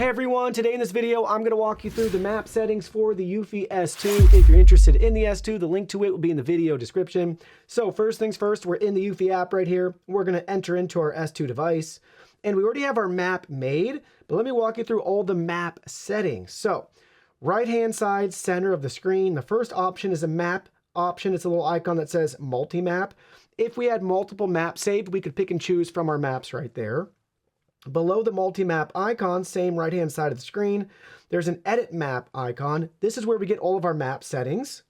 Hey everyone, today in this video I'm going to walk you through the map settings for the eufy S2. If you're interested in the S2, the link to it will be in the video description. So first things first, we're in the eufy app right here. We're going to enter into our S2 device. And we already have our map made, but let me walk you through all the map settings. So right-hand side center of the screen, the first option is a map option. It's a little icon that says multi-map. If we had multiple maps saved, we could pick and choose from our maps right there. Below the multi-map icon, same right-hand side of the screen, there's an edit map icon. This is where we get all of our map settings.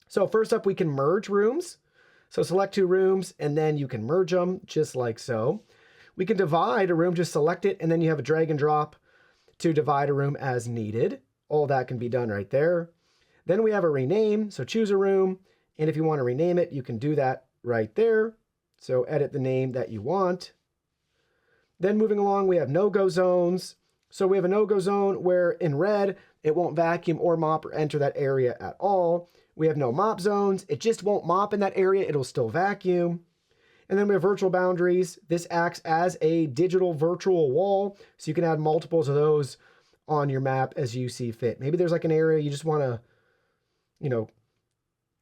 So first up, we can merge rooms. So select two rooms, and then you can merge them just like so. We can divide a room, just select it, and then you have a drag and drop to divide a room as needed. All that can be done right there. Then we have a rename, so choose a room, and if you want to rename it, you can do that right there. So edit the name that you want. Then moving along, we have no-go zones. So we have a no-go zone where in red, it won't vacuum or mop or enter that area at all. We have no mop zones. It just won't mop in that area. It'll still vacuum. And then we have virtual boundaries. This acts as a digital virtual wall. So you can add multiples of those on your map as you see fit. Maybe there's like an area you just want to,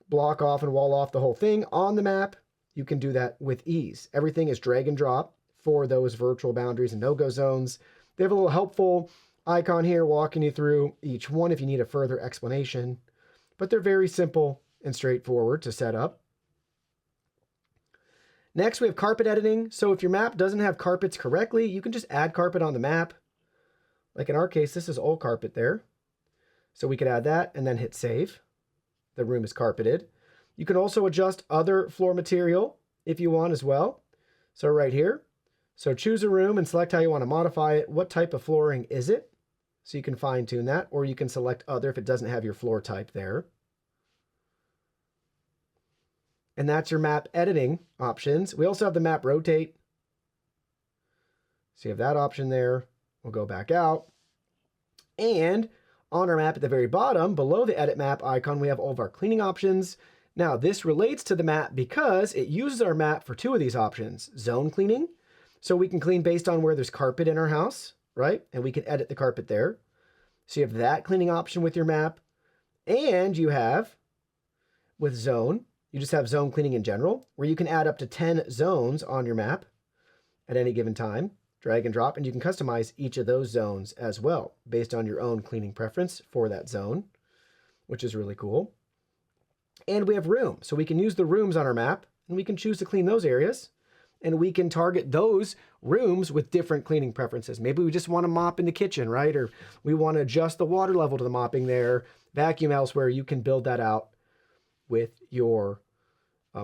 block off and wall off the whole thing on the map. You can do that with ease. Everything is drag and drop for those virtual boundaries and no-go zones. They have a little helpful icon here walking you through each one if you need a further explanation, but they're very simple and straightforward to set up. Next, we have carpet editing. So if your map doesn't have carpets correctly, you can just add carpet on the map. Like in our case, this is all carpet there. So we could add that and then hit save. The room is carpeted. You can also adjust other floor material if you want as well. So right here, so choose a room and select how you want to modify it. What type of flooring is it? So you can fine tune that, or you can select other if it doesn't have your floor type there. And that's your map editing options. We also have the map rotate. So you have that option there. We'll go back out. And on our map at the very bottom, below the edit map icon, we have all of our cleaning options. Now this relates to the map because it uses our map for two of these options. Zone cleaning. So we can clean based on where there's carpet in our house, right? And we can edit the carpet there. So you have that cleaning option with your map. And you have, with zone, you just have zone cleaning in general, where you can add up to 10 zones on your map at any given time. Drag and drop, and you can customize each of those zones as well, based on your own cleaning preference for that zone, which is really cool. And we have room. So we can use the rooms on our map, and we can choose to clean those areas. And we can target those rooms with different cleaning preferences. Maybe we just want to mop in the kitchen, right? Or we want to adjust the water level to the mopping there, vacuum elsewhere. You can build that out with your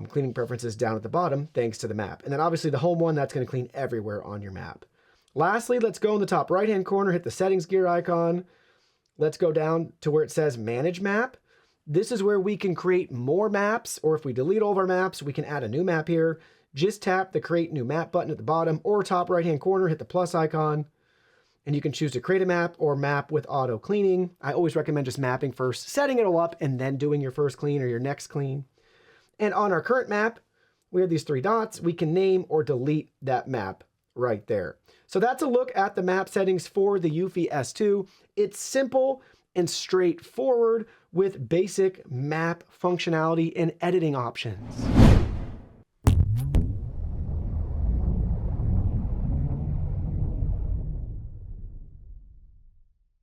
cleaning preferences down at the bottom, thanks to the map. And then obviously the home one, that's going to clean everywhere on your map. Lastly, let's go in the top right-hand corner, hit the settings gear icon. Let's go down to where it says manage map. This is where we can create more maps, or if we delete all of our maps, we can add a new map here. Just tap the create new map button at the bottom or top right-hand corner, hit the plus icon, and you can choose to create a map or map with auto cleaning. I always recommend just mapping first, setting it all up, and then doing your first clean or your next clean. And on our current map, we have these three dots. We can name or delete that map right there. So that's a look at the map settings for the eufy S2. It's simple and straightforward with basic map functionality and editing options.